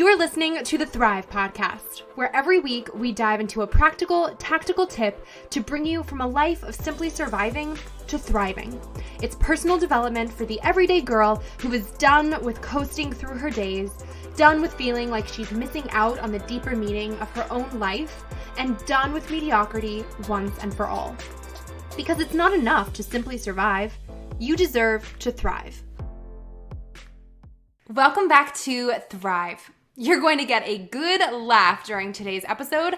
You're listening to the Thrive Podcast, where every week we dive into a practical, tactical tip to bring you from a life of simply surviving to thriving. It's personal development for the everyday girl who is done with coasting through her days, done with feeling like she's missing out on the deeper meaning of her own life, and done with mediocrity once and for all. Because it's not enough to simply survive. You deserve to thrive. Welcome back to Thrive. You're going to get a good laugh during today's episode,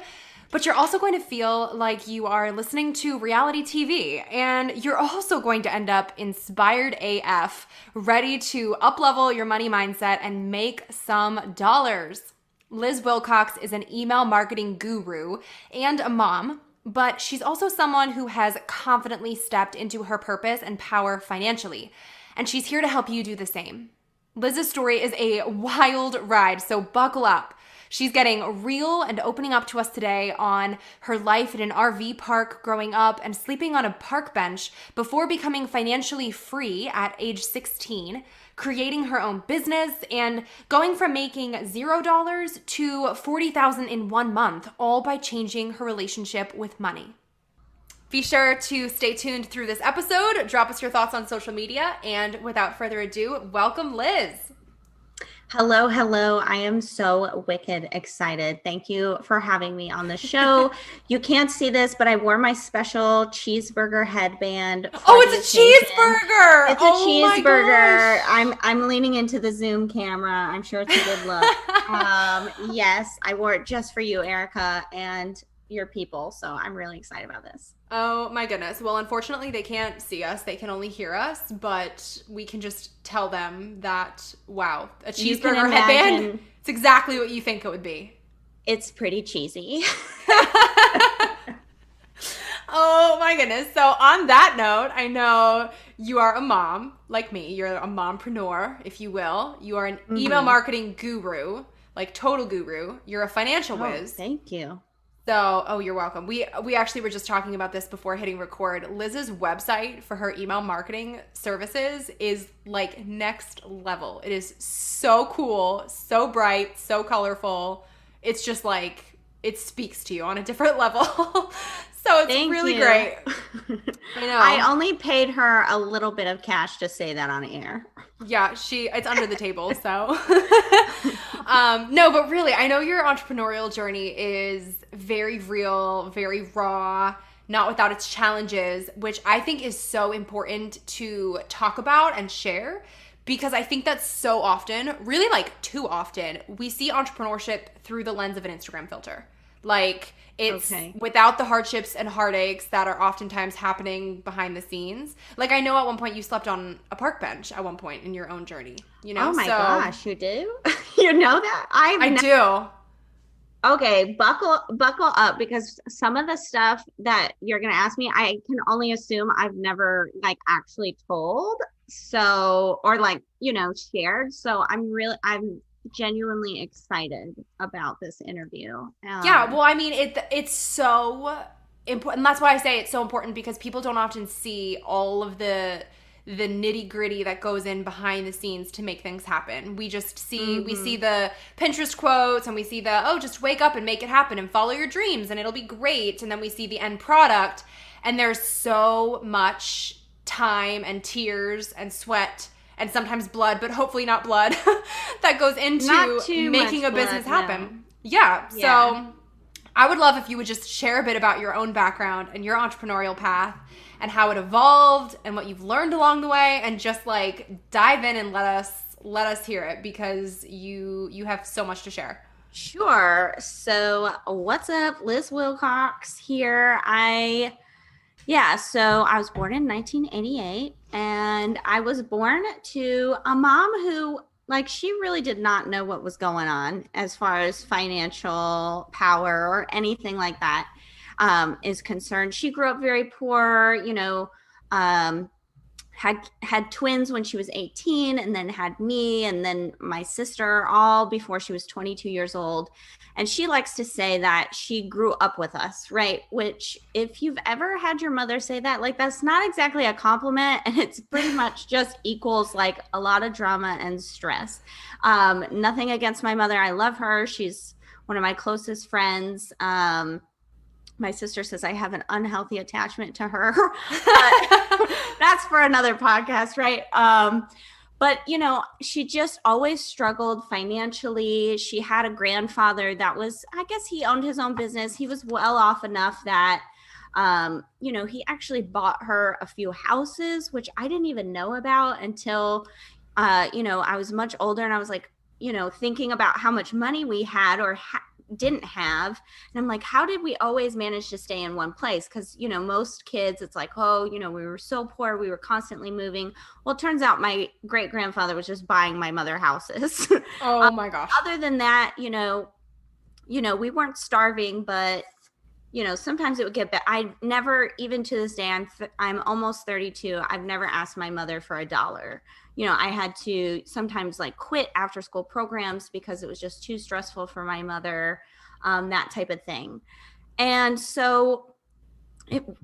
but you're also going to feel like you are listening to reality TV, and you're also going to end up inspired AF, ready to up-level your money mindset and make some dollars. Liz Wilcox is an email marketing guru and a mom, but she's also someone who has confidently stepped into her purpose and power financially, and she's here to help you do the same. Liz's story is a wild ride, so buckle up. She's getting real and opening up to us today on her life in an RV park growing up and sleeping on a park bench before becoming financially free at age 16, creating her own business, and going from making $0 to $40,000 in 1 month, all by changing her relationship with money. Be sure to stay tuned through this episode, drop us your thoughts on social media, and without further ado, welcome Liz. Hello. I am so wicked excited. Thank you for having me on the show. You can't see this, but I wore my special cheeseburger headband. Oh, it's a cheeseburger. It's a cheeseburger. I'm leaning into the Zoom camera. I'm sure it's a good look. Yes, I wore it just for you, Erica, and your people. So I'm really excited about this. Oh my goodness. Well, unfortunately, they can't see us. They can only hear us, but we can just tell them that, wow, a cheeseburger headband, it's exactly what you think it would be. It's pretty cheesy. Oh my goodness. So on that note, I know you are a mom like me. You're a mompreneur, if you will. You are an email marketing guru, like total guru. You're a financial whiz. Thank you. So, you're welcome. We actually were just talking about this before hitting record. Liz's website for her email marketing services is like next level. It is so cool, so bright, so colorful. It's just like, it speaks to you on a different level. So it's really great. I know. I only paid her a little bit of cash to say that on air. Yeah, it's under the table, so. No, but really, I know your entrepreneurial journey is very real, very raw, not without its challenges, which I think is so important to talk about and share, because I think that so often, really like too often, we see entrepreneurship through the lens of an Instagram filter. Like, it's without the hardships and heartaches that are oftentimes happening behind the scenes. Like, I know at one point you slept on a park bench at one point in your own journey, you know? Oh my gosh, you do? You know that? I do. Okay, buckle up, because some of the stuff that you're going to ask me, I can only assume I've never like actually told. So, or like, shared. So I'm genuinely excited about this interview. Yeah, well, I mean, it's so important. And that's why I say it's so important, because people don't often see all of the nitty gritty that goes in behind the scenes to make things happen. We just see, we see the Pinterest quotes, and we see just wake up and make it happen and follow your dreams and it'll be great. And then we see the end product, and there's so much time and tears and sweat and sometimes blood, but hopefully not blood, that goes into making a business happen. No. Yeah. So I would love if you would just share a bit about your own background and your entrepreneurial path and how it evolved and what you've learned along the way, and just like dive in and let us hear it, because you have so much to share. Sure. So what's up? Liz Wilcox here. So I was born in 1988, and I was born to a mom who, like, she really did not know what was going on as far as financial power or anything like that is concerned. She grew up very poor, had twins when she was 18, and then had me and then my sister, all before she was 22 years old. And she likes to say that she grew up with us, right? Which, if you've ever had your mother say that, like, that's not exactly a compliment, and it's pretty much just equals like a lot of drama and stress. Nothing against my mother. I love her. She's one of my closest friends. My sister says I have an unhealthy attachment to her. That's for another podcast, right? But, she just always struggled financially. She had a grandfather that was, I guess he owned his own business. He was well off enough that, he actually bought her a few houses, which I didn't even know about until, I was much older, and I was like, thinking about how much money we had or didn't have. And I'm like, how did we always manage to stay in one place? Because, most kids, it's like, oh, we were so poor, we were constantly moving. Well, it turns out my great grandfather was just buying my mother houses. Oh my gosh. Other than that, we weren't starving, but sometimes it would get bad. I never, even to this day, I'm almost 32. I've never asked my mother for $1. I had to sometimes like quit after school programs because it was just too stressful for my mother, that type of thing. And so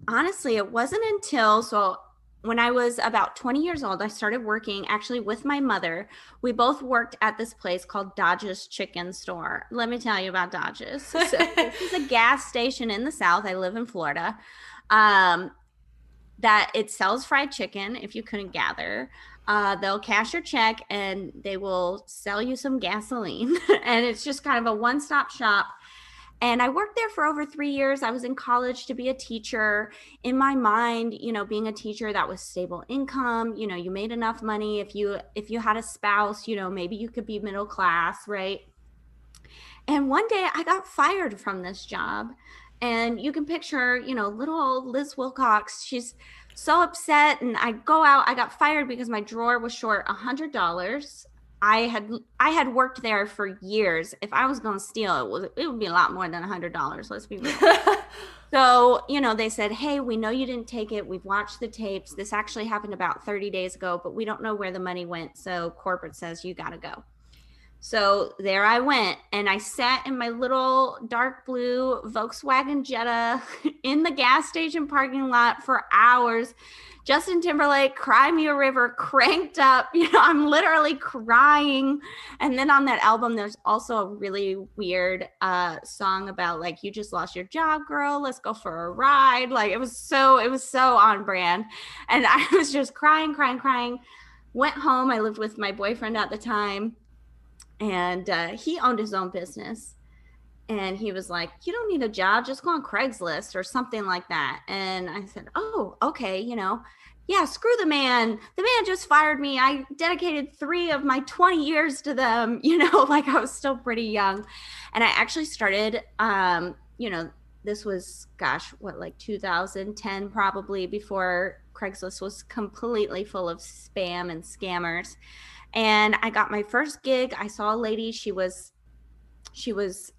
honestly, it wasn't until, when I was about 20 years old, I started working actually with my mother. We both worked at this place called Dodge's Chicken Store. Let me tell you about Dodge's. So this is a gas station in the South. I live in Florida. That it sells fried chicken, if you couldn't gather. They'll cash your check and they will sell you some gasoline. And it's just kind of a one-stop shop. And I worked there for over 3 years. I was in college to be a teacher. In my mind, being a teacher, that was stable income. You made enough money. If you had a spouse, maybe you could be middle class, right? And one day I got fired from this job. And you can picture, little old Liz Wilcox. She's so upset. And I go out. I got fired because my drawer was short $100. I had worked there for years. If I was going to steal, it would be a lot more than $100. Let's be real. So, they said, hey, we know you didn't take it. We've watched the tapes. This actually happened about 30 days ago, but we don't know where the money went. So corporate says you got to go. So there I went, and I sat in my little dark blue Volkswagen Jetta in the gas station parking lot for hours. Justin Timberlake, Cry Me a River, cranked up. I'm literally crying. And then on that album, there's also a really weird song about like, you just lost your job, girl. Let's go for a ride. Like it was so on brand. And I was just crying. Went home. I lived with my boyfriend at the time. And he owned his own business. And he was like, you don't need a job. Just go on Craigslist or something like that. And I said, oh, okay. Yeah, screw the man. The man just fired me. I dedicated 3 of my 20 years to them, like I was still pretty young. And I actually started, this was, like 2010, probably, before Craigslist was completely full of spam and scammers. And I got my first gig. I saw a lady, she was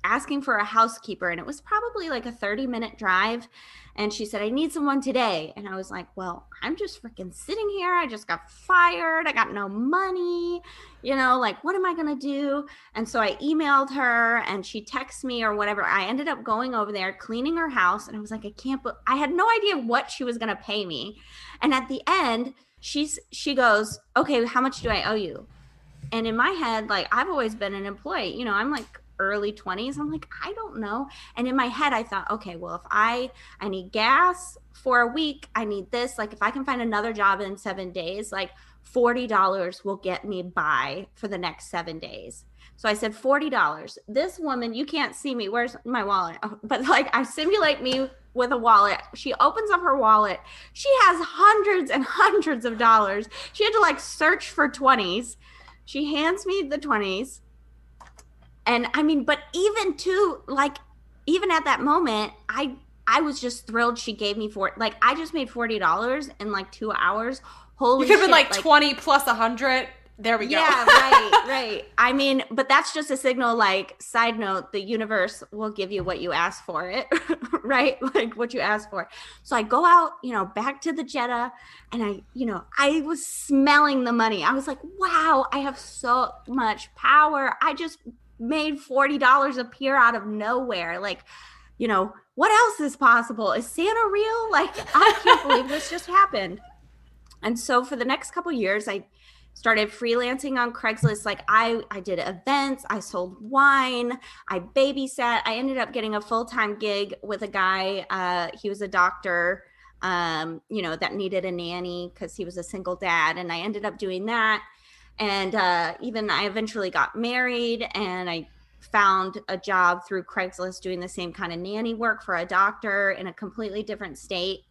asking for a housekeeper, and it was probably like a 30-minute drive. And she said, I need someone today. And I was like, well, I'm just freaking sitting here. I just got fired. I got no money, like, what am I going to do? And so I emailed her, and she texted me or whatever. I ended up going over there, cleaning her house. And I was like, I had no idea what she was going to pay me. And at the end, she goes, okay, how much do I owe you? And in my head, like, I've always been an employee, I'm like early 20s. I'm like, I don't know. And in my head, I thought, okay, well, if I need gas for a week, I need this, like, if I can find another job in 7 days, like $40 will get me by for the next 7 days. So I said, $40. This woman, you can't see me. Where's my wallet? But like, I simulate me with a wallet. She opens up her wallet. She has hundreds and hundreds of dollars. She had to like search for 20s. She hands me the 20s. And I mean, but even at that moment, I was just thrilled she gave me I just made $40 in like 2 hours. Holy shit. You could have been like 20 plus 100. There we go. Yeah, right. I mean, but that's just a signal, like, side note, the universe will give you what you ask for it, right? Like what you ask for. So I go out, back to the Jetta, and I was smelling the money. I was like, wow, I have so much power. I just made $40 appear out of nowhere. Like, what else is possible? Is Santa real? Like, I can't believe this just happened. And so for the next couple of years, I started freelancing on Craigslist. Like I did events, I sold wine, I babysat. I ended up getting a full-time gig with a guy. He was a doctor, that needed a nanny because he was a single dad. And I ended up doing that. And even I eventually got married, and I found a job through Craigslist doing the same kind of nanny work for a doctor in a completely different state.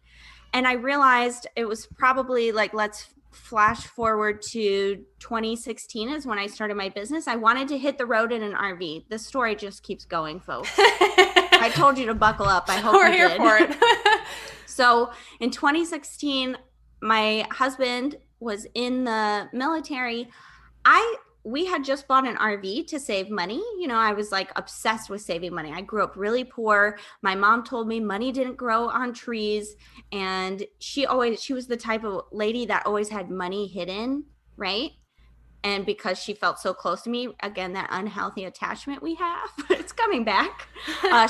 And I realized it was probably like, let's flash forward to 2016 is when I started my business. I wanted to hit the road in an RV. This story just keeps going, folks. I told you to buckle up. I hope we're you here did. for it. So in 2016, my husband was in the military. We had just bought an RV to save money. I was like obsessed with saving money. I grew up really poor. My mom told me money didn't grow on trees. And she was the type of lady that always had money hidden, right? And because she felt so close to me, again, that unhealthy attachment we have, it's coming back.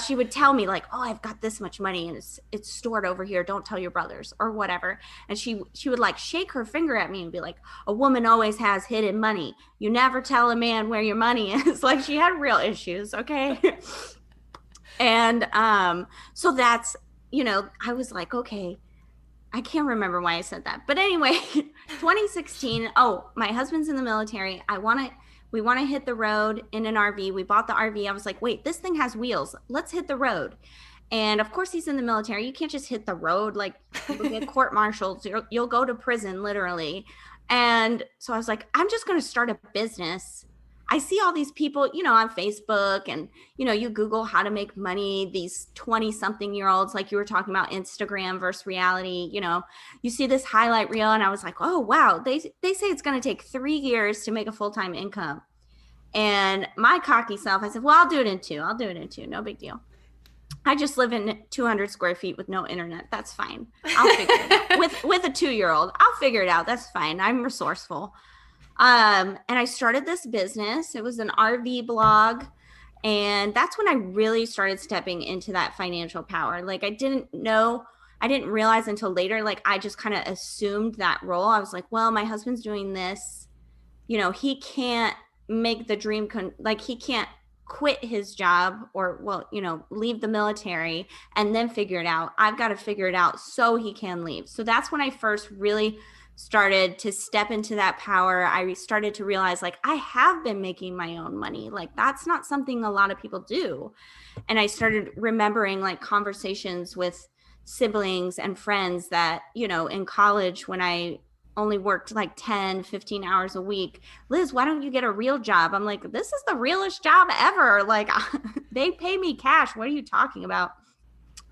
She would tell me like, oh, I've got this much money and it's stored over here. Don't tell your brothers or whatever. And she would like shake her finger at me and be like, a woman always has hidden money. You never tell a man where your money is. Like, she had real issues. Okay. And so that's, I was like, okay, I can't remember why I said that. But anyway, 2016, my husband's in the military. We want to hit the road in an RV. We bought the RV. I was like, wait, this thing has wheels. Let's hit the road. And of course, he's in the military. You can't just hit the road. Like, you'll get court-martialed. You'll go to prison, literally. And so I was like, I'm just going to start a business. I see all these people, on Facebook, and, you Google how to make money, these 20-something-year-olds, like you were talking about, Instagram versus reality, you see this highlight reel, and I was like, oh, wow, they say it's going to take 3 years to make a full-time income. And my cocky self, I said, well, I'll do it in 2. No big deal. I just live in 200 square feet with no internet. That's fine. I'll figure it out. With a 2-year-old, I'll figure it out. That's fine. I'm resourceful. And I started this business. It was an RV blog. And that's when I really started stepping into that financial power. Like, I didn't realize until later, like, I just kind of assumed that role. I was like, well, my husband's doing this, he can't make the dream he can't quit his job or, leave the military and then figure it out. I've got to figure it out so he can leave. So that's when I first really started to step into that power. I started to realize, like, I have been making my own money. Like, that's not something a lot of people do. And I started remembering, like, conversations with siblings and friends that, in college, when I only worked like 10, 15 hours a week, Liz, why don't you get a real job? I'm like, this is the realest job ever. Like, they pay me cash. What are you talking about?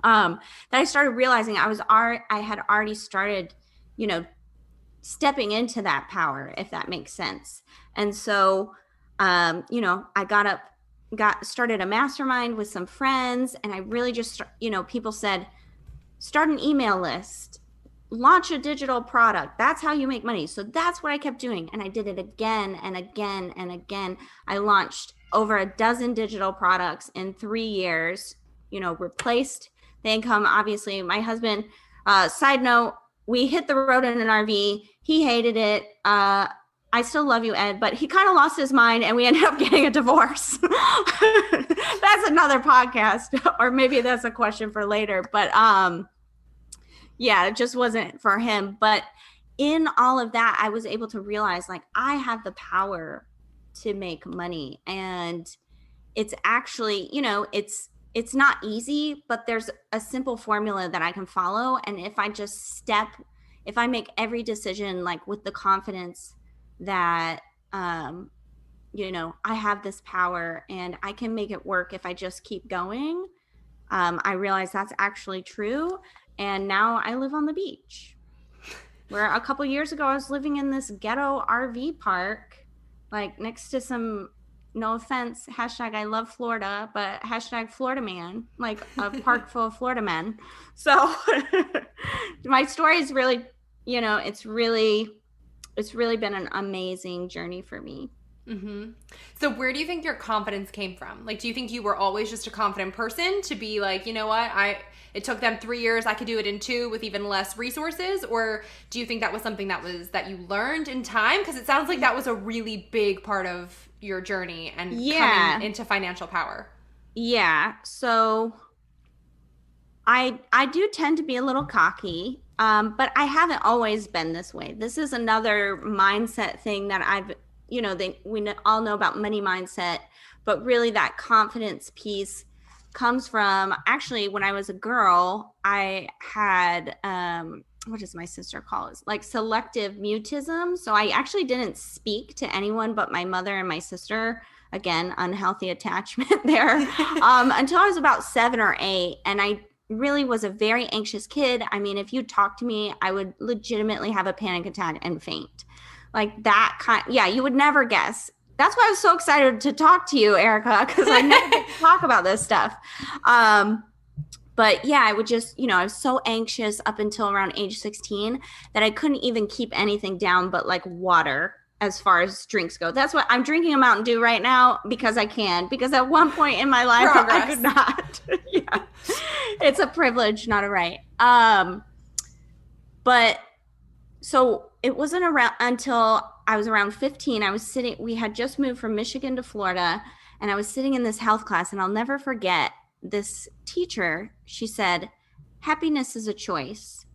Then I started realizing I had already started, stepping into that power, if that makes sense. And so, I started a mastermind with some friends, and I really just, people said, start an email list, launch a digital product. That's how you make money. So that's what I kept doing. And I did it again and again and again. I launched over a dozen digital products in 3 years, replaced the income. Obviously, my husband, side note, we hit the road in an RV. He hated it. I still love you, Ed, but he kind of lost his mind and we ended up getting a divorce. That's another podcast, or maybe that's a question for later. But it just wasn't for him. But in all of that, I was able to realize, like, I have the power to make money. And it's actually, it's not easy, but there's a simple formula that I can follow. And if I make every decision, like, with the confidence that, I have this power and I can make it work if I just keep going, I realize that's actually true. And now I live on the beach. where a couple years ago I was living in this ghetto RV park, like next to some, no offense, hashtag I love Florida, but hashtag Florida man, like a park full of Florida men. So my story is really, it's really been an amazing journey for me. Mm-hmm. So where do you think your confidence came from? Like, do you think you were always just a confident person to be like, you know what, it took them 3 years, I could do it in 2 with even less resources? Or do you think that was something that you learned in time? Because it sounds like that was a really big part of your journey and coming into financial power. Yeah. So I do tend to be a little cocky, but I haven't always been this way. This is another mindset thing that all know about money mindset, but really that confidence piece comes from, actually, when I was a girl, I had, what does my sister call it? Like selective mutism. So I actually didn't speak to anyone but my mother and my sister. Again, unhealthy attachment there, until I was about 7 or 8. And I really was a very anxious kid. I mean, if you talk to me, I would legitimately have a panic attack and faint. Like that kind, yeah, you would never guess. That's why I was so excited to talk to you, Erica, because I never get to talk about this stuff. But yeah, I would just, I was so anxious up until around age 16 that I couldn't even keep anything down but like water as far as drinks go. That's what I'm drinking a Mountain Dew right now because I can, because at one point in my life, I could not. Yeah. It's a privilege, not a right. But so it wasn't around until I was around 15. We had just moved from Michigan to Florida, and I was sitting in this health class, and I'll never forget this teacher. She said, happiness is a choice.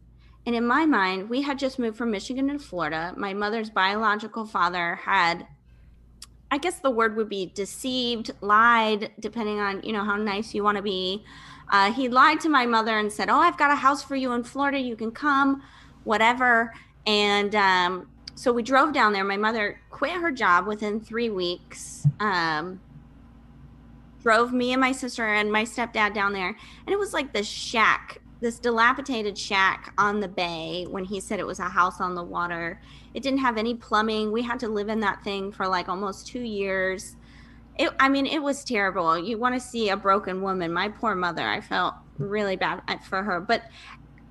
And in my mind, we had just moved from Michigan to Florida. My mother's biological father had, I guess the word would be deceived, lied, depending on, how nice you want to be. He lied to my mother and said, oh, I've got a house for you in Florida. You can come, whatever. And so we drove down there. My mother quit her job within 3 weeks, drove me and my sister and my stepdad down there. And it was like this shack, this dilapidated shack on the bay, when he said it was a house on the water. It didn't have any plumbing. We had to live in that thing for like almost 2 years. It was terrible. You want to see a broken woman. My poor mother, I felt really bad for her. But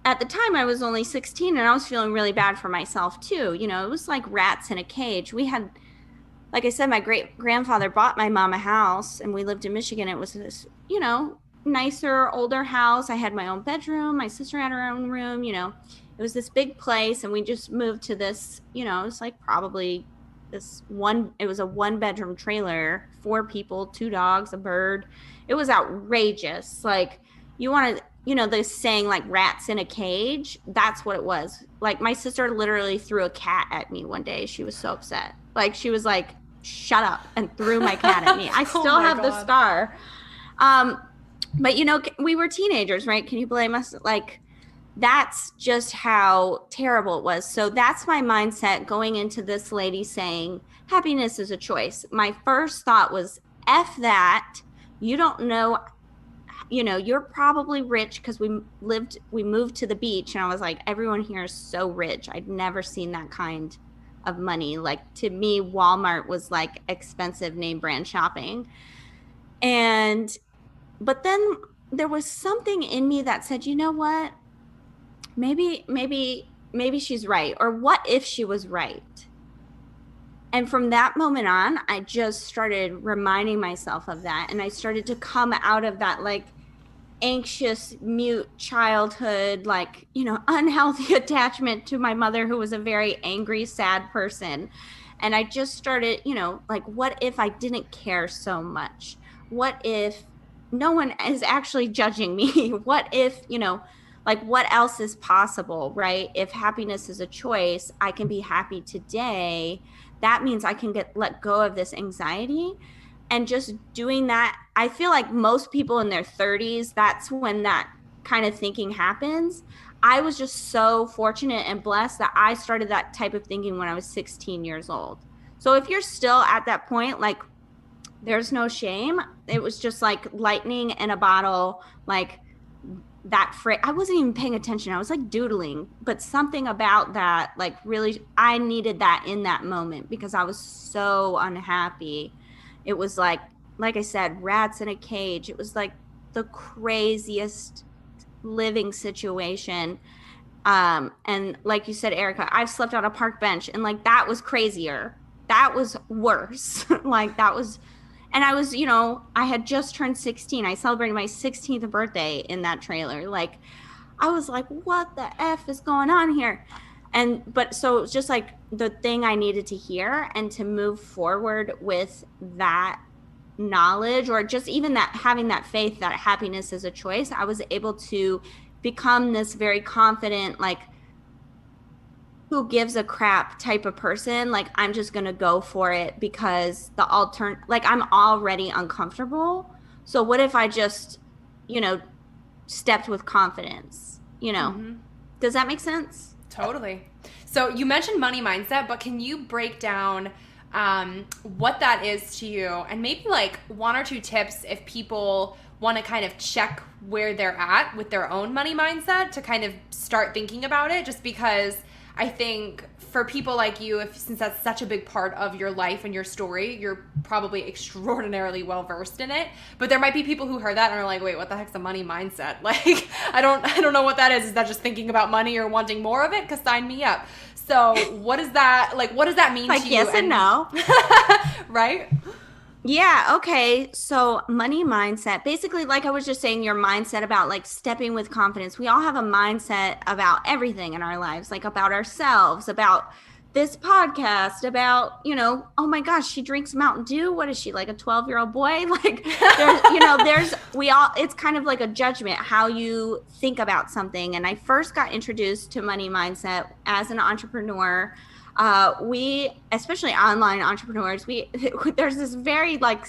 at the time I was only 16 and I was feeling really bad for myself too. It was like rats in a cage. We had, like I said, my great grandfather bought my mom a house, and we lived in Michigan. It was this, nicer, older house. I had my own bedroom. My sister had her own room. It was this big place, and we just moved to this, it was like probably it was a 1-bedroom trailer, 4 people, 2 dogs, a bird. It was outrageous. Like, you want to, this saying like rats in a cage, that's what it was. Like, my sister literally threw a cat at me one day. She was so upset. Like, she was like, shut up, and threw my cat at me. I still have the scar. But we were teenagers, right? Can you blame us? Like, that's just how terrible it was. So that's my mindset going into this lady saying happiness is a choice. My first thought was, F that. You don't know, you're probably rich, because we moved to the beach, and I was like, everyone here is so rich. I'd never seen that kind of money. Like, to me, Walmart was like expensive name brand shopping. But then there was something in me that said, you know what? Maybe she's right. Or what if she was right? And from that moment on, I just started reminding myself of that. And I started to come out of that like anxious, mute childhood, like, unhealthy attachment to my mother, who was a very angry, sad person. And I just started, like, what if I didn't care so much? What if no one is actually judging me? What if, like, what else is possible, right? If happiness is a choice, I can be happy today. That means I can let go of this anxiety. And just doing that, I feel like most people in their 30s, that's when that kind of thinking happens. I was just so fortunate and blessed that I started that type of thinking when I was 16 years old. So if you're still at that point, like, there's no shame. It was just like lightning in a bottle, like that phrase, I wasn't even paying attention. I was like doodling, but something about that, like really, I needed that in that moment because I was so unhappy. It was like I said, rats in a cage. It was like the craziest living situation. And like you said, Erica, I've slept on a park bench and like that was crazier. That was worse. Like that was, and I was, I had just turned 16. I celebrated my 16th birthday in that trailer. Like I was like, what the F is going on here? But so it was just like the thing I needed to hear and to move forward with that knowledge, or just even that having that faith that happiness is a choice. I was able to become this very confident, like, who gives a crap type of person. Like, I'm just going to go for it because like, I'm already uncomfortable. So what if I just, stepped with confidence, Does that make sense? Totally. So you mentioned money mindset, but can you break down what that is to you, and maybe like one or two tips if people want to kind of check where they're at with their own money mindset to kind of start thinking about it? Just because I think for people like you, since that's such a big part of your life and your story, you're probably extraordinarily well versed in it. But there might be people who heard that and are like, wait, what the heck's a money mindset? Like, I don't know what that is. Is that just thinking about money or wanting more of it? Because sign me up. So what does that mean to you? Yes and no. Right? Yeah, okay. So money mindset, basically, like I was just saying, your mindset about like stepping with confidence. We all have a mindset about everything in our lives, like about ourselves, about this podcast, about, oh my gosh, she drinks Mountain Dew. What is she, like a 12-year-old boy? Like it's kind of like a judgment, how you think about something. And I first got introduced to money mindset as an entrepreneur. We, especially online entrepreneurs, there's this very like,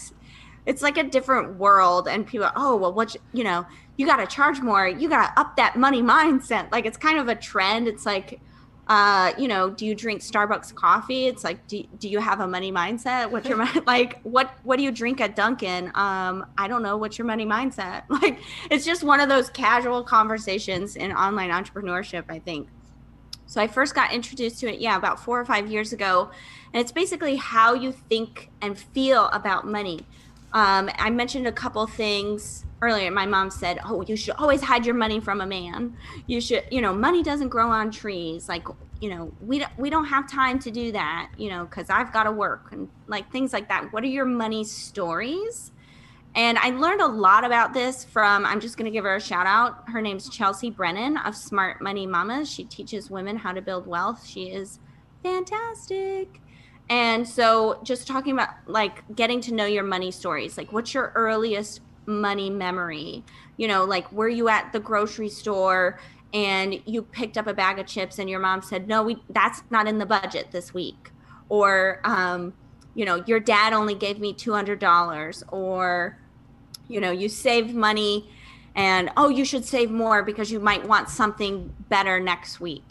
it's like a different world, and people, oh, well, you got to charge more. You got to up that money mindset. Like, it's kind of a trend. It's like, do you drink Starbucks coffee? It's like, do you have a money mindset? What's your, like, what do you drink at Dunkin'? I don't know. What's your money mindset? Like, it's just one of those casual conversations in online entrepreneurship, I think. So I first got introduced to it, about 4 or 5 years ago. And it's basically how you think and feel about money. I mentioned a couple things earlier. My mom said, oh, you should always hide your money from a man. You should, money doesn't grow on trees. Like, we don't have time to do that, because I've got to work, and like things like that. What are your money stories? And I learned a lot about this from, I'm just going to give her a shout out. Her name's Chelsea Brennan of Smart Money Mamas. She teaches women how to build wealth. She is fantastic. And so just talking about like getting to know your money stories, like what's your earliest money memory? Like, were you at the grocery store and you picked up a bag of chips and your mom said, no, that's not in the budget this week. Or, your dad only gave me $200, or, you saved money and, oh, you should save more because you might want something better next week.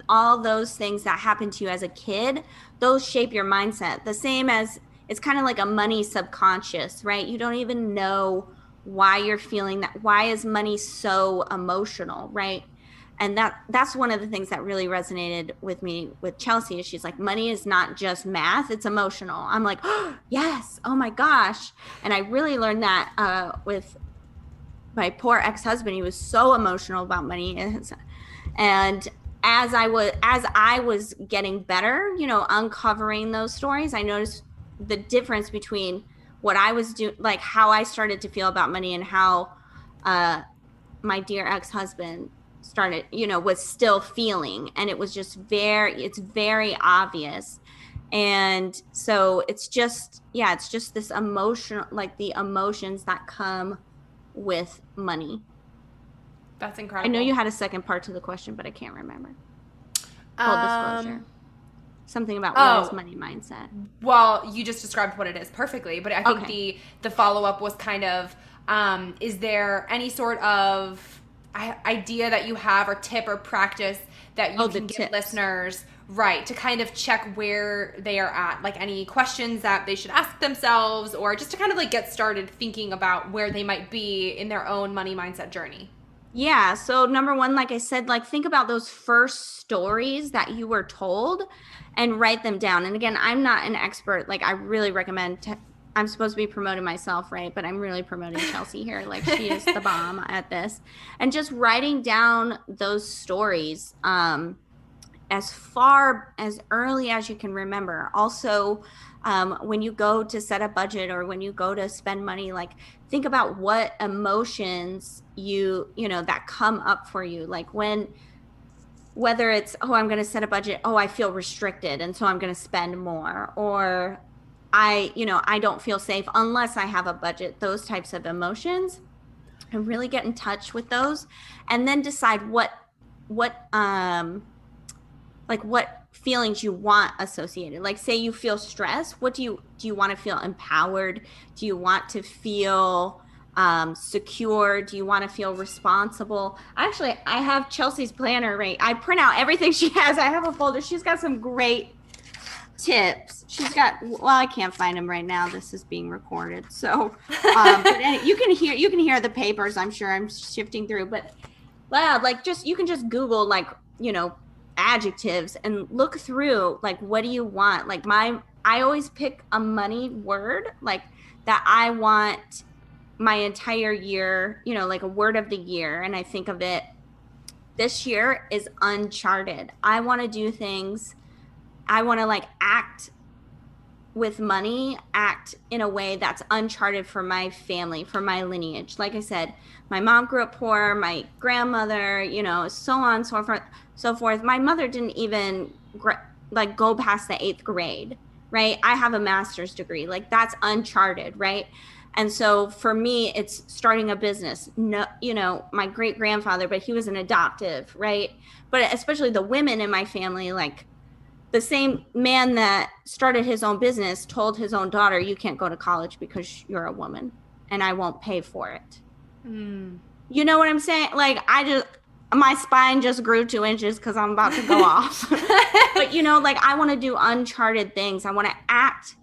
All those things that happen to you as a kid, those shape your mindset. The same as, it's kind of like a money subconscious, right? You don't even know why you're feeling that. Why is money so emotional, right? And that's one of the things that really resonated with me with Chelsea, is she's like, money is not just math, it's emotional. I'm like, oh, yes, oh my gosh. And I really learned that with my poor ex-husband. He was so emotional about money. And as I was getting better, uncovering those stories, I noticed the difference between what I was doing, like how I started to feel about money, and how my dear ex-husband started, was still feeling. And it was just it's very obvious. And so it's just this emotional, like the emotions that come with money. That's incredible. I know you had a second part to the question, but I can't remember. Full disclosure. Something about what is money mindset. Well, you just described what it is perfectly, but I think the follow-up was kind of, is there any sort of idea that you have, or tip or practice that you can give listeners, right, to kind of check where they are at, like any questions that they should ask themselves, or just to kind of like get started thinking about where they might be in their own money mindset journey? Yeah. So number one, like I said, like think about those first stories that you were told and write them down. And again, I'm not an expert. Like I really recommend I'm supposed to be promoting myself, right? But I'm really promoting Chelsea here. Like she is the bomb at this. And just writing down those stories as far as early as you can remember. Also, when you go to set a budget or when you go to spend money, like think about what emotions you know that come up for you, like whether it's, oh, I'm going to set a budget, oh, I feel restricted and so I'm going to spend more, or I don't feel safe unless I have a budget. Those types of emotions, and really get in touch with those, and then decide what like what feelings you want associated. Like say you feel stress, what do you want to feel? Empowered? Do you want to feel secure? Do you want to feel responsible? Actually, I have Chelsea's planner, right? I print out everything she has. I have a folder. She's got some great tips. She's got, well, I can't find them right now. This is being recorded. So but you can hear the papers. I'm sure I'm shifting through, but loud, like just you can just Google like, adjectives and look through like what do you want? Like I always pick a money word like that I want my entire year, like a word of the year. And I think of it, this year is uncharted. I want to do things. I want to like act with money, act in a way that's uncharted for my family, for my lineage. Like I said, my mom grew up poor, my grandmother, so on, so forth. My mother didn't even like go past the 8th grade, right? I have a master's degree. Like that's uncharted, right? And so for me, it's starting a business. No, my great grandfather, but he was an adoptive, right? But especially the women in my family, like the same man that started his own business told his own daughter, you can't go to college because you're a woman and I won't pay for it. You know what I'm saying? Like my spine just grew 2 inches because I'm about to go off. But like I want to do uncharted things. I want to act,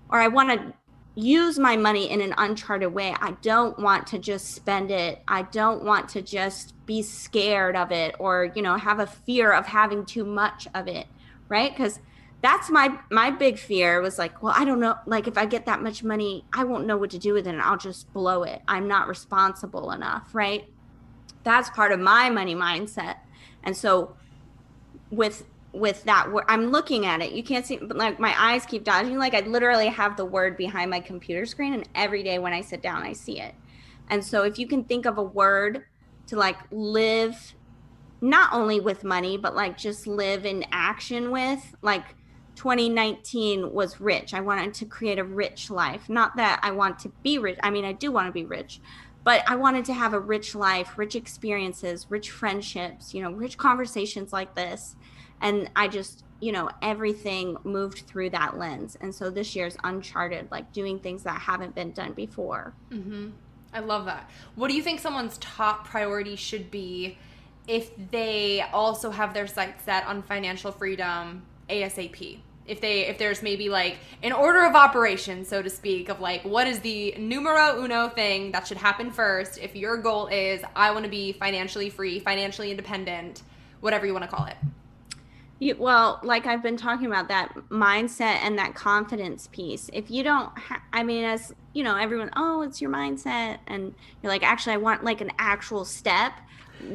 or I want to use my money in an uncharted way. I don't want to just spend it. I don't want to just be scared of it or, have a fear of having too much of it. Right? Because that's my big fear was like, well, I don't know, like if I get that much money, I won't know what to do with it and I'll just blow it. I'm not responsible enough, right? That's part of my money mindset. And so with that, I'm looking at it. You can't see, but like my eyes keep dodging. Like I literally have the word behind my computer screen, and every day when I sit down, I see it. And so if you can think of a word to like live not only with money, but like just live in action with, like 2019 was rich. I wanted to create a rich life. Not that I want to be rich. I mean, I do want to be rich, but I wanted to have a rich life, rich experiences, rich friendships, rich conversations like this. And I just, everything moved through that lens. And so this year's uncharted, like doing things that haven't been done before. Mm-hmm. I love that. What do you think someone's top priority should be if they also have their sights set on financial freedom ASAP? If there's maybe like an order of operations, so to speak, of like what is the numero uno thing that should happen first if your goal is I want to be financially free, financially independent, whatever you want to call it. Well, like I've been talking about, that mindset and that confidence piece. If you don't, I mean, as everyone, oh, it's your mindset. And you're like, actually, I want like an actual step.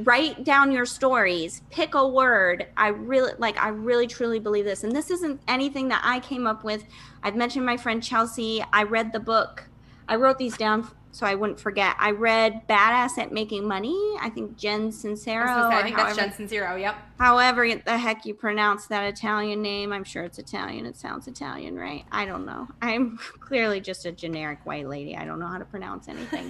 Write down your stories, pick a word. I really truly believe this. And this isn't anything that I came up with. I've mentioned my friend Chelsea. I read the book. I wrote these down so I wouldn't forget. I read Badass at Making Money. I think Jen Sincero. I think that's Jen Sincero, yep. However the heck you pronounce that Italian name. I'm sure it's Italian. It sounds Italian, right? I don't know. I'm clearly just a generic white lady. I don't know how to pronounce anything.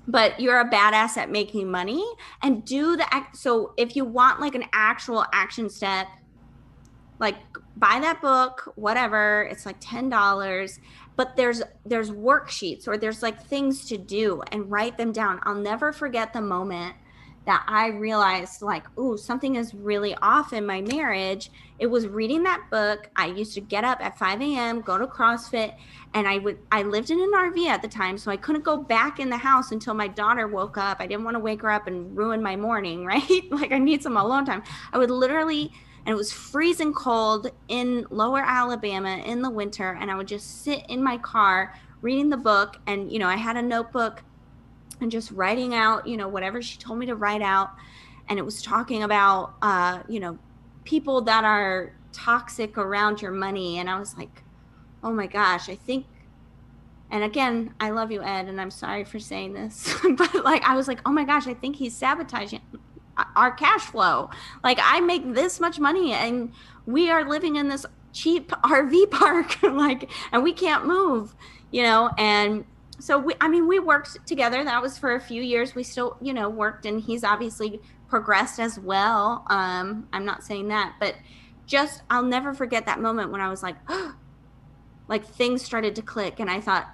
But you're a badass at making money, and do so if you want like an actual action step, like buy that book, whatever, it's like $10, but there's worksheets or there's like things to do, and write them down. I'll never forget the moment that I realized like, ooh, something is really off in my marriage. It was reading that book. I used to get up at 5 a.m., go to CrossFit, and I lived in an RV at the time, so I couldn't go back in the house until my daughter woke up. I didn't want to wake her up and ruin my morning, right? Like I need some alone time. I would literally, and it was freezing cold in lower Alabama in the winter, and I would just sit in my car reading the book. And, I had a notebook and just writing out, whatever she told me to write out. And it was talking about, people that are toxic around your money. And I was like, oh my gosh, I think, and again, I love you, Ed, and I'm sorry for saying this, but like, I was like, oh my gosh, I think he's sabotaging our cash flow. Like I make this much money and we are living in this cheap RV park, like, and we can't move, and so we worked together. That was for a few years. We still, worked, and he's obviously progressed as well. I'm not saying that, but just, I'll never forget that moment when I was like, like things started to click, and I thought,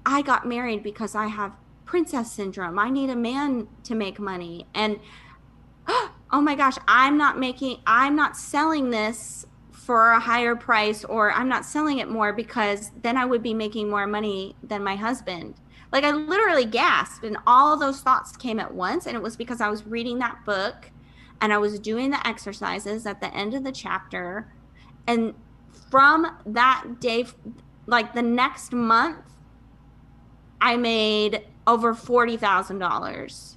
I got married because I have princess syndrome. I need a man to make money. And oh my gosh, I'm not selling this for a higher price, or I'm not selling it more because then I would be making more money than my husband. Like I literally gasped, and all those thoughts came at once. And it was because I was reading that book and I was doing the exercises at the end of the chapter. And from that day, like the next month, I made over $40,000.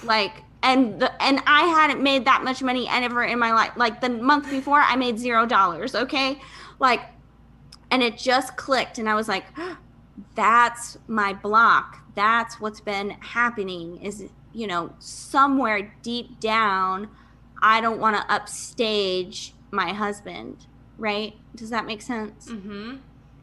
Like, and I hadn't made that much money ever in my life. Like the month before, I made $0. Okay, like, and it just clicked, and I was like, that's my block. That's what's been happening. Is somewhere deep down, I don't want to upstage my husband. Right? Does that make sense? Mm-hmm.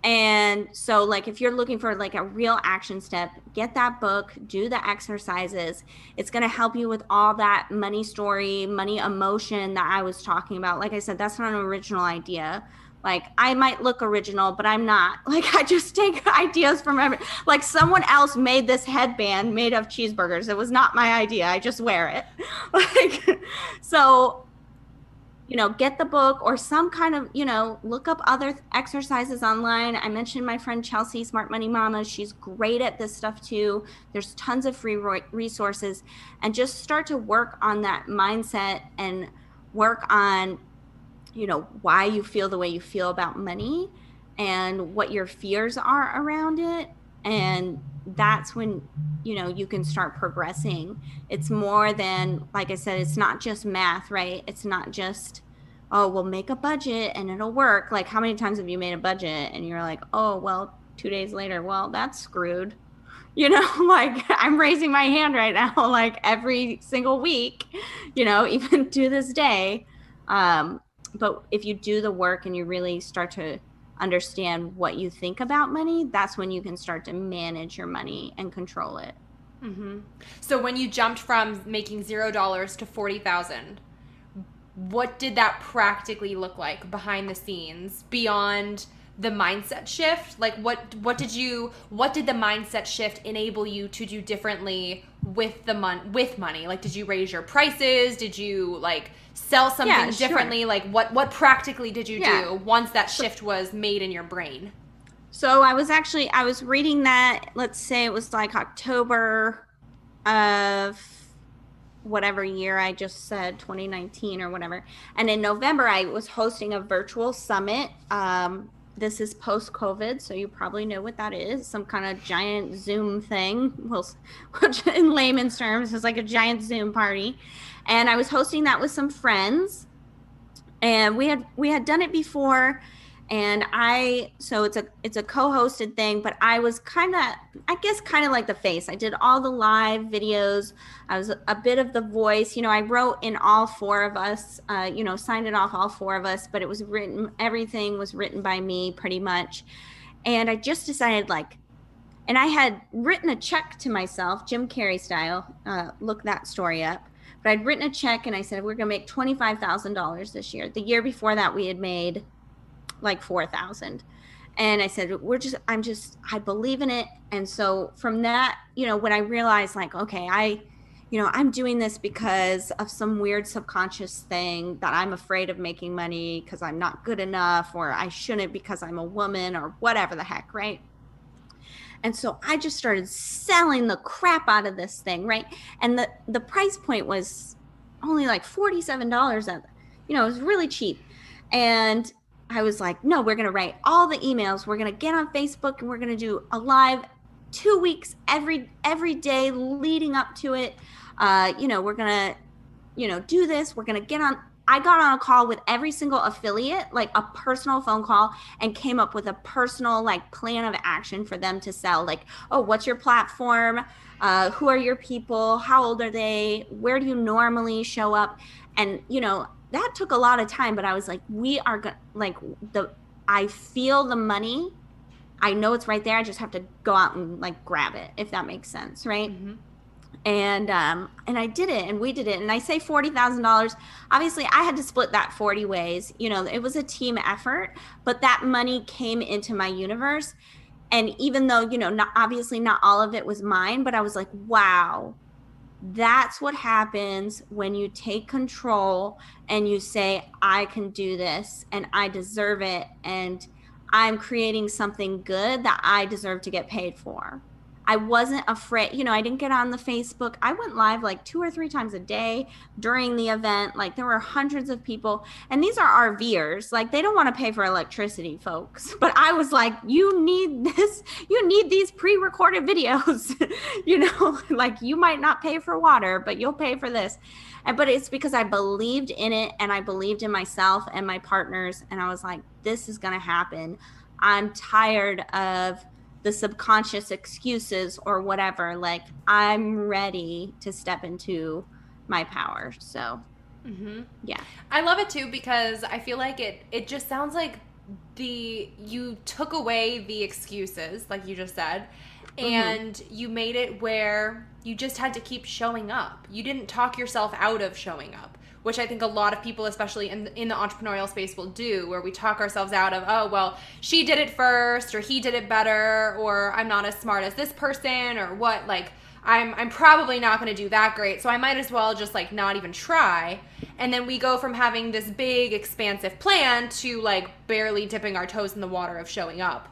And so like if you're looking for like a real action step, get that book, do the exercises. It's going to help you with all that money story, money emotion that I was talking about. Like I said, that's not an original idea. Like I might look original, but I'm not. Like I just take ideas from like someone else made this headband made of cheeseburgers. It was not my idea. I just wear it. Like, so get the book or some kind of, look up other exercises online. I mentioned my friend Chelsea, Smart Money Mama. She's great at this stuff too. There's tons of free resources, and just start to work on that mindset and work on, why you feel the way you feel about money and what your fears are around it. And that's when, you can start progressing. It's more than, like I said, it's not just math, right? It's not just, oh, we'll make a budget and it'll work. Like how many times have you made a budget and you're like, oh, well, 2 days later, well, that's screwed. Like I'm raising my hand right now, like every single week, even to this day. But if you do the work and you really start to understand what you think about money, that's when you can start to manage your money and control it. Mm-hmm. So when you jumped from making $0 to 40,000, what did that practically look like behind the scenes beyond the mindset shift? Like what did the mindset shift enable you to do differently with money? Like did you raise your prices? Did you like sell something differently? Sure. Like what practically did you do once that shift was made in your brain? So I was reading that, let's say it was like October of whatever year I just said, 2019 or whatever. And in November, I was hosting a virtual summit. This is post-COVID, so you probably know what that is. Some kind of giant Zoom thing, which in layman's terms is like a giant Zoom party. And I was hosting that with some friends. And we had done it before. And so it's a co-hosted thing, but I was kind of like the face. I did all the live videos. I was a bit of the voice. I wrote in all four of us, signed it off all four of us, but everything was written by me pretty much. And I just decided and I had written a check to myself, Jim Carrey style, look that story up. But I'd written a check and I said, we're going to make $25,000 this year. The year before that we had made like 4,000. And I said, I believe in it. And so from that, when I realized like, okay, I'm doing this because of some weird subconscious thing that I'm afraid of making money because I'm not good enough, or I shouldn't because I'm a woman, or whatever the heck, right? And so I just started selling the crap out of this thing, right? And the price point was only like $47. It was really cheap. And I was like, no, we're going to write all the emails. We're going to get on Facebook and we're going to do a live 2 weeks every day leading up to it. We're going to, do this. We're going to get on. I got on a call with every single affiliate, like a personal phone call, and came up with a personal like plan of action for them to sell. Like, oh, what's your platform? Who are your people? How old are they? Where do you normally show up? And, that took a lot of time, but I was like, I feel the money. I know it's right there. I just have to go out and like grab it, if that makes sense. Right. Mm-hmm. And I did it, and we did it. And I say $40,000. Obviously, I had to split that 40 ways. It was a team effort, but that money came into my universe. And even though, obviously not all of it was mine, but I was like, wow, that's what happens when you take control and you say, I can do this and I deserve it. And I'm creating something good that I deserve to get paid for. I wasn't afraid, I didn't get on the Facebook. I went live like 2 or 3 times a day during the event. Like there were hundreds of people, and these are RVers. Like they don't want to pay for electricity, folks. But I was like, you need this, you need these pre-recorded videos, like you might not pay for water, but you'll pay for this. But it's because I believed in it, and I believed in myself and my partners. And I was like, this is going to happen. I'm tired of the subconscious excuses or whatever. Like I'm ready to step into my power. So yeah, I love it too, because I feel like it just sounds like you took away the excuses, like you just said, and you made it where you just had to keep showing up. You didn't talk yourself out of showing up, which I think a lot of people, especially in the entrepreneurial space, will do, where we talk ourselves out of, oh, well, she did it first, or he did it better, or I'm not as smart as this person, or what, like, I'm probably not going to do that great, so I might as well just, like, not even try. And then we go from having this big, expansive plan to, like, barely dipping our toes in the water of showing up,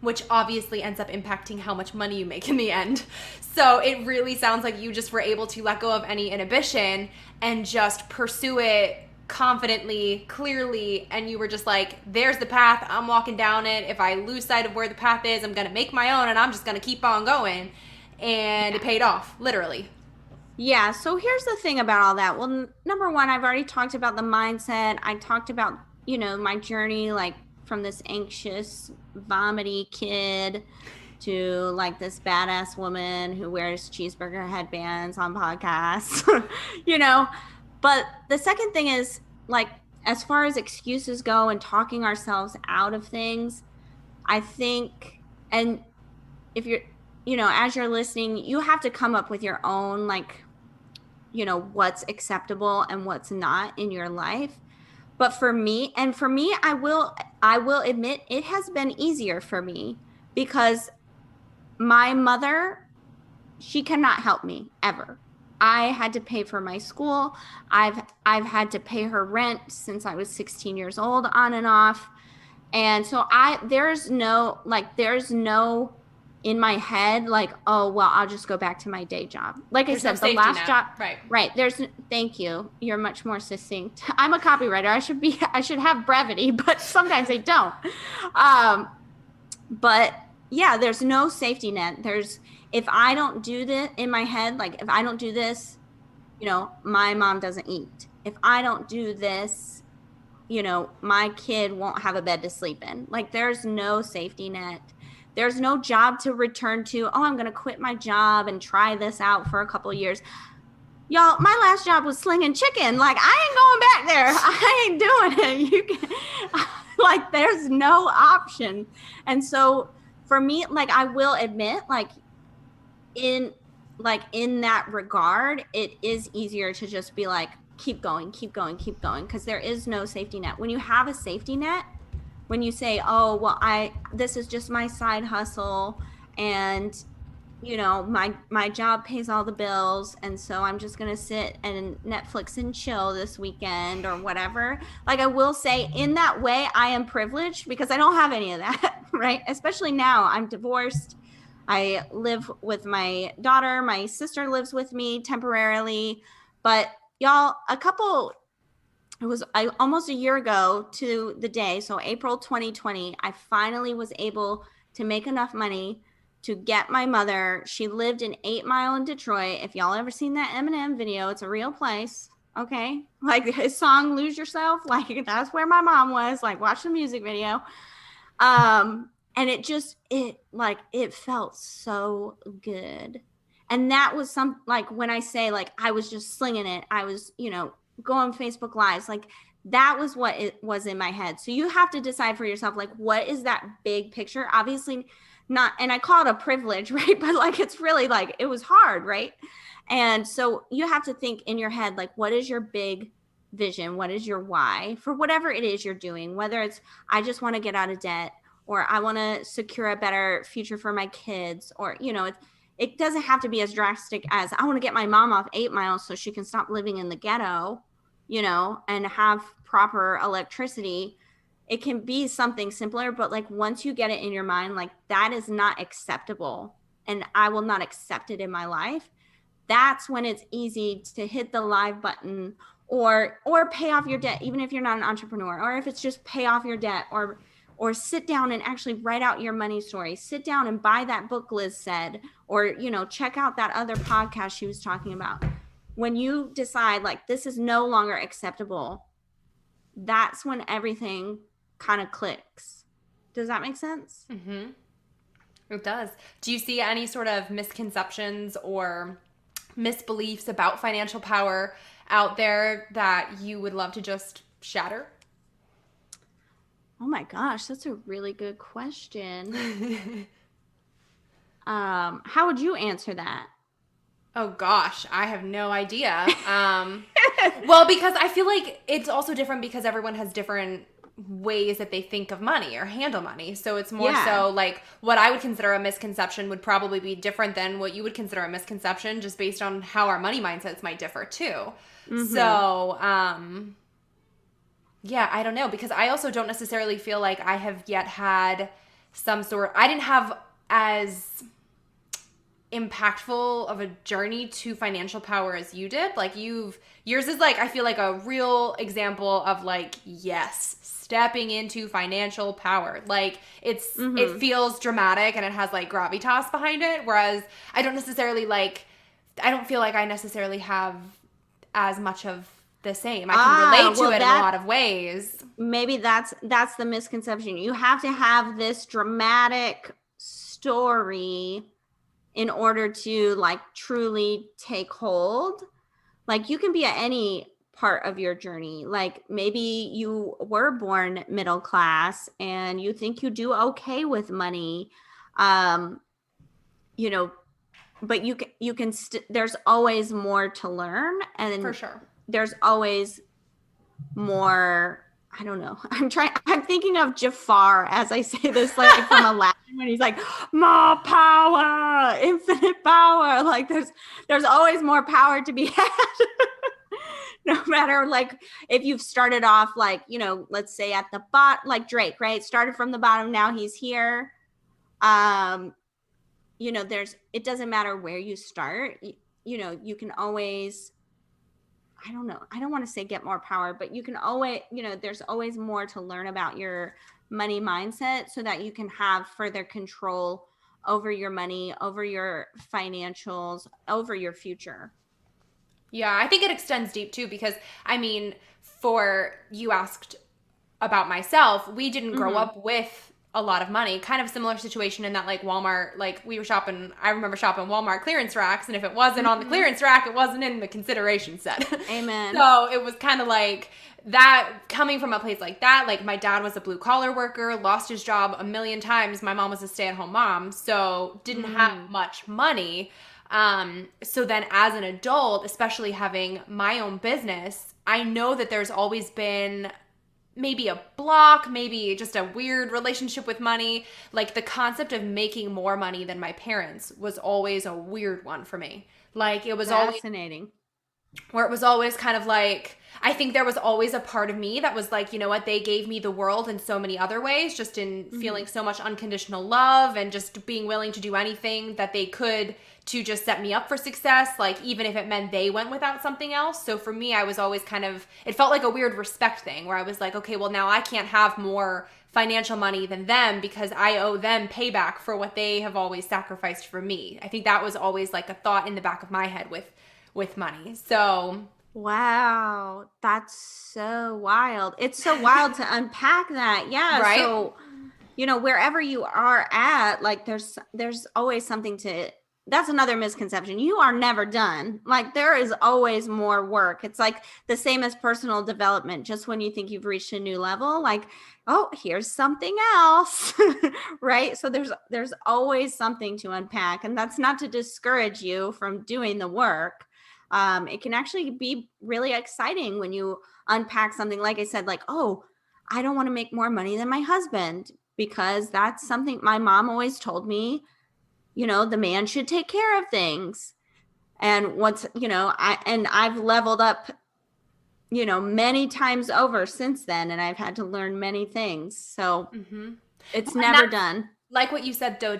which obviously ends up impacting how much money you make in the end. So it really sounds like you just were able to let go of any inhibition and just pursue it confidently, clearly, and you were just like, there's the path, I'm walking down it. If I lose sight of where the path is, I'm going to make my own, and I'm just going to keep on going. And it paid off, literally. Yeah, so here's the thing about all that. Well, number one, I've already talked about the mindset. I talked about, my journey, like, from this anxious, vomity kid to like this badass woman who wears cheeseburger headbands on podcasts, But the second thing is, like, as far as excuses go and talking ourselves out of things, I think, and if you're, as you're listening, you have to come up with your own, like, what's acceptable and what's not in your life. But for me, I will admit it has been easier for me, because my mother, she cannot help me ever. I had to pay for my school. I've had to pay her rent since I was 16 years old, on and off. And so there's no in my head, like, oh, well, I'll just go back to my day job. Like I said, the last job, right. Thank you. You're much more succinct. I'm a copywriter. I should have brevity, but sometimes I don't. But yeah, there's no safety net. If I don't do this in my head, like if I don't do this, my mom doesn't eat. If I don't do this, my kid won't have a bed to sleep in. Like there's no safety net. There's no job to return to. Oh, I'm going to quit my job and try this out for a couple of years. Y'all, my last job was slinging chicken. Like, I ain't going back there. I ain't doing it. Like, there's no option. And so for me, like, I will admit, like in that regard, it is easier to just be like, keep going, because there is no safety net. When you have a safety net, when you say, oh, well, this is just my side hustle, and my job pays all the bills, and so I'm just gonna sit and Netflix and chill this weekend or whatever. Like, I will say, in that way, I am privileged because I don't have any of that, right? Especially now, I'm divorced. I live with my daughter. My sister lives with me temporarily, but y'all, it was almost a year ago to the day, so April 2020, I finally was able to make enough money to get my mother. She lived in 8 Mile in Detroit. If y'all ever seen that Eminem video, it's a real place. Okay. Like his song Lose Yourself, like that's where my mom was. Like, watch the music video. And it felt so good. And that was like, when I say like I was just slinging it, I was, going Facebook Lives, like that was what it was in my head. So you have to decide for yourself, like, what is that big picture? Obviously not, and I call it a privilege, right? But like, it's really like, it was hard, right? And so you have to think in your head, like, what is your big vision? What is your why for whatever it is you're doing? Whether it's, I just want to get out of debt, or I want to secure a better future for my kids, or, it doesn't have to be as drastic as I want to get my mom off 8 Miles so she can stop living in the ghetto, and have proper electricity. It can be something simpler, but like, once you get it in your mind, like that is not acceptable and I will not accept it in my life. That's when it's easy to hit the live button, or pay off your debt, even if you're not an entrepreneur, or if it's just pay off your debt, or sit down and actually write out your money story. Sit down and buy that book Liz said, or, check out that other podcast she was talking about. When you decide like this is no longer acceptable, that's when everything kind of clicks. Does that make sense? Mm-hmm. It does. Do you see any sort of misconceptions or misbeliefs about financial power out there that you would love to just shatter? Oh my gosh, that's a really good question. How would you answer that? Oh gosh, I have no idea. Well, because I feel like it's also different because everyone has different ways that they think of money or handle money. So it's more so like what I would consider a misconception would probably be different than what you would consider a misconception, just based on how our money mindsets might differ too. Mm-hmm. So, yeah, I don't know, because I also don't necessarily feel like I have yet had I didn't have as impactful of a journey to financial power as you did. Like yours is like, I feel like a real example of like, yes, stepping into financial power. Like it feels dramatic and it has like gravitas behind it. Whereas I don't feel like I necessarily have as much of the same. I can relate to it in a lot of ways. Maybe that's the misconception. You have to have this dramatic story in order to like truly take hold. Like, you can be at any part of your journey. Like, maybe you were born middle class and you think you do okay with money, but you can there's always more to learn, and for sure there's always more. I don't know. I'm thinking of Jafar as I say this, like from Aladdin, when he's like, more power, infinite power. Like there's always more power to be had. No matter like if you've started off like, let's say at the bottom, like Drake, right? Started from the bottom, now he's here. It doesn't matter where you start. You can always, I don't know, I don't want to say get more power, but you can always, there's always more to learn about your money mindset so that you can have further control over your money, over your financials, over your future. Yeah, I think it extends deep too, because you asked about myself, we didn't grow up with a lot of money. Kind of similar situation in that like Walmart, like we were shopping, I remember shopping Walmart clearance racks, and if it wasn't on the clearance rack, it wasn't in the consideration set. Amen. So it was kind of like that, coming from a place like that. Like my dad was a blue collar worker, lost his job a million times. My mom was a stay-at-home mom, so didn't have much money. So then as an adult, especially having my own business, I know that there's always been maybe a block, maybe just a weird relationship with money. Like the concept of making more money than my parents was always a weird one for me. Like it was always Fascinating. where it was always kind of like, I think there was always a part of me that was like, you know what, they gave me the world in so many other ways, just in feeling so much unconditional love and just being willing to do anything that they could to just set me up for success, like even if it meant they went without something else. So for me, I was always kind of, it felt like a weird respect thing where I was like, okay, well now I can't have more financial money than them because I owe them payback for what they have always sacrificed for me. I think that was always like a thought in the back of my head with money. So, Wow, that's so wild. It's so wild to unpack that. Yeah. right? So, wherever you are at, like there's always something to, that's another misconception. You are never done. Like there is always more work. It's like the same as personal development. Just when you think you've reached a new level, like, oh, here's something else. Right? So there's always something to unpack, and that's not to discourage you from doing the work. It can actually be really exciting when you unpack something, like I said, like, oh, I don't want to make more money than my husband because that's something my mom always told me, the man should take care of things. And I've leveled up, many times over since then, and I've had to learn many things. So it's never done. Like what you said though,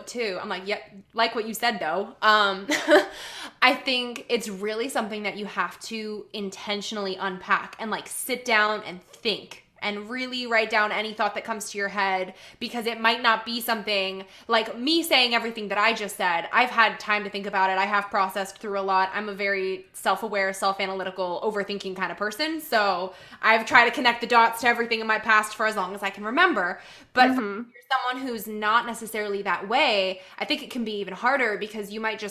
too. I'm like, yep, like what you said though. I think it's really something that you have to intentionally unpack and like sit down and think and really write down any thought that comes to your head, because it might not be something like me saying everything that I just said. I've had time to think about it. I have processed through a lot. I'm a very self-aware, self-analytical, overthinking kind of person. So I've tried to connect the dots to everything in my past for as long as I can remember. But if you're someone who's not necessarily that way, I think it can be even harder, because you might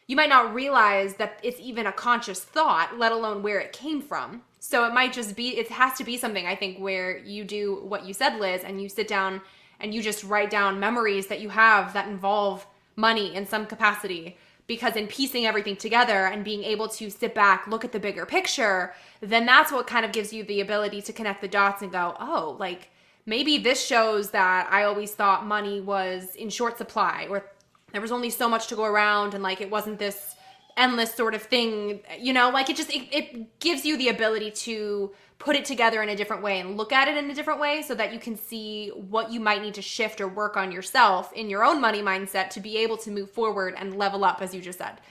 not realize that it's even a conscious thought, let alone where it came from. So it has to be something, I think, where you do what you said, Liz, and you sit down and you just write down memories that you have that involve money in some capacity. Because in piecing everything together and being able to sit back, look at the bigger picture, then that's what kind of gives you the ability to connect the dots and go, oh, like maybe this shows that I always thought money was in short supply, or there was only so much to go around, and like it wasn't this endless sort of thing, like it gives you the ability to put it together in a different way and look at it in a different way, so that you can see what you might need to shift or work on yourself in your own money mindset to be able to move forward and level up, as you just said.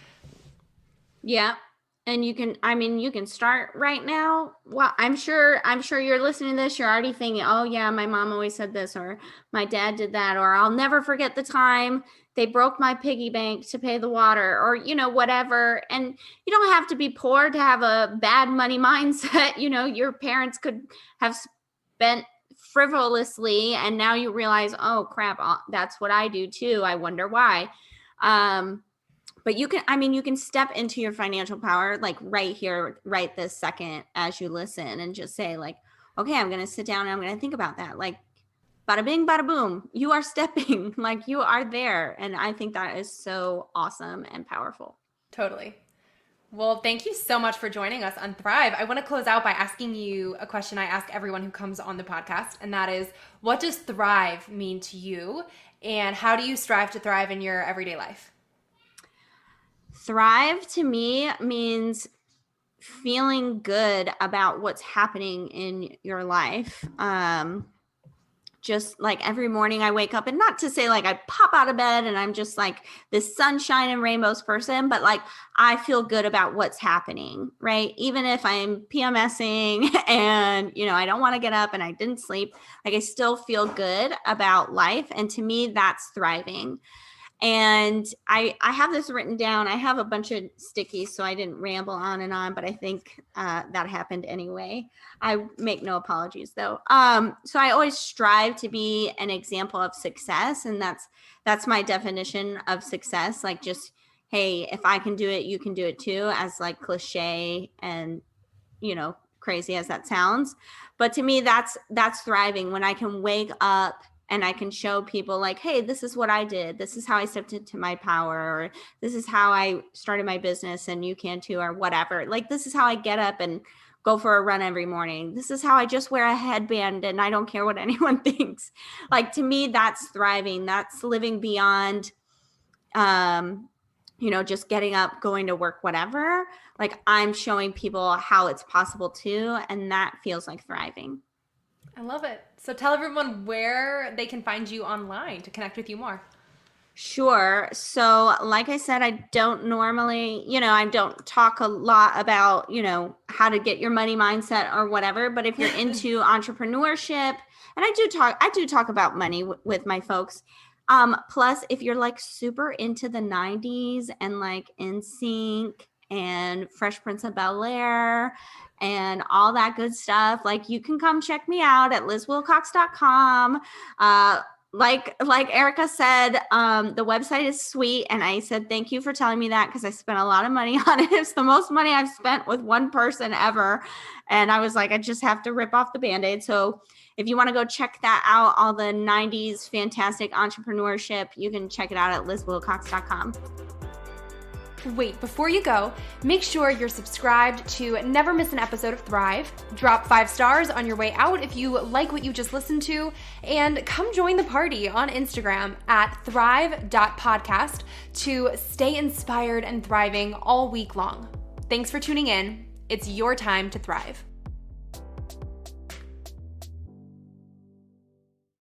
Yeah. And you can start right now. Well, I'm sure you're listening to this, you're already thinking, oh yeah, my mom always said this, or my dad did that, or I'll never forget the time they broke my piggy bank to pay the water, or, whatever. And you don't have to be poor to have a bad money mindset. Your parents could have spent frivolously, and now you realize, oh crap, that's what I do too. I wonder why. But you can step into your financial power, like right here, right this second, as you listen, and just say like, okay, I'm going to sit down and I'm going to think about that. Like, bada bing, bada boom, you are stepping, like you are there. And I think that is so awesome and powerful. Totally. Well, thank you so much for joining us on Thrive. I want to close out by asking you a question I ask everyone who comes on the podcast, and that is, what does thrive mean to you, and how do you strive to thrive in your everyday life? Thrive to me means feeling good about what's happening in your life. Just like every morning I wake up, and not to say like I pop out of bed and I'm just like this sunshine and rainbows person, but like I feel good about what's happening, right? Even if I'm PMSing and, I don't want to get up and I didn't sleep, like I still feel good about life. And to me, that's thriving. And I have this written down. I have a bunch of stickies, so I didn't ramble on and on, but I think that happened anyway. I make no apologies though. So I always strive to be an example of success. And that's my definition of success. Like just, hey, if I can do it, you can do it too, as like cliche and, crazy as that sounds. But to me, that's thriving, when I can wake up and I can show people like, hey, this is what I did. This is how I stepped into my power, or this is how I started my business and you can too, or whatever. Like, this is how I get up and go for a run every morning. This is how I just wear a headband and I don't care what anyone thinks. Like, to me, that's thriving. That's living beyond, just getting up, going to work, whatever. Like, I'm showing people how it's possible too. And that feels like thriving. I love it. So tell everyone where they can find you online to connect with you more. Sure. So like I said, I don't normally, I don't talk a lot about, how to get your money mindset or whatever, but if you're into entrepreneurship, and I do talk about money with my folks. Plus if you're like super into the 90s and like NSYNC and Fresh Prince of Bel-Air and all that good stuff, like, you can come check me out at lizwilcox.com. Like Erica said, the website is sweet. And I said, thank you for telling me that, because I spent a lot of money on it. It's the most money I've spent with one person ever. And I was like, I just have to rip off the Band-Aid. So if you want to go check that out, all the 90s fantastic entrepreneurship, you can check it out at lizwilcox.com. Wait, before you go, make sure you're subscribed to never miss an episode of Thrive. Drop 5 stars on your way out if you like what you just listened to, and come join the party on Instagram at thrive.podcast to stay inspired and thriving all week long. Thanks for tuning in. It's your time to thrive.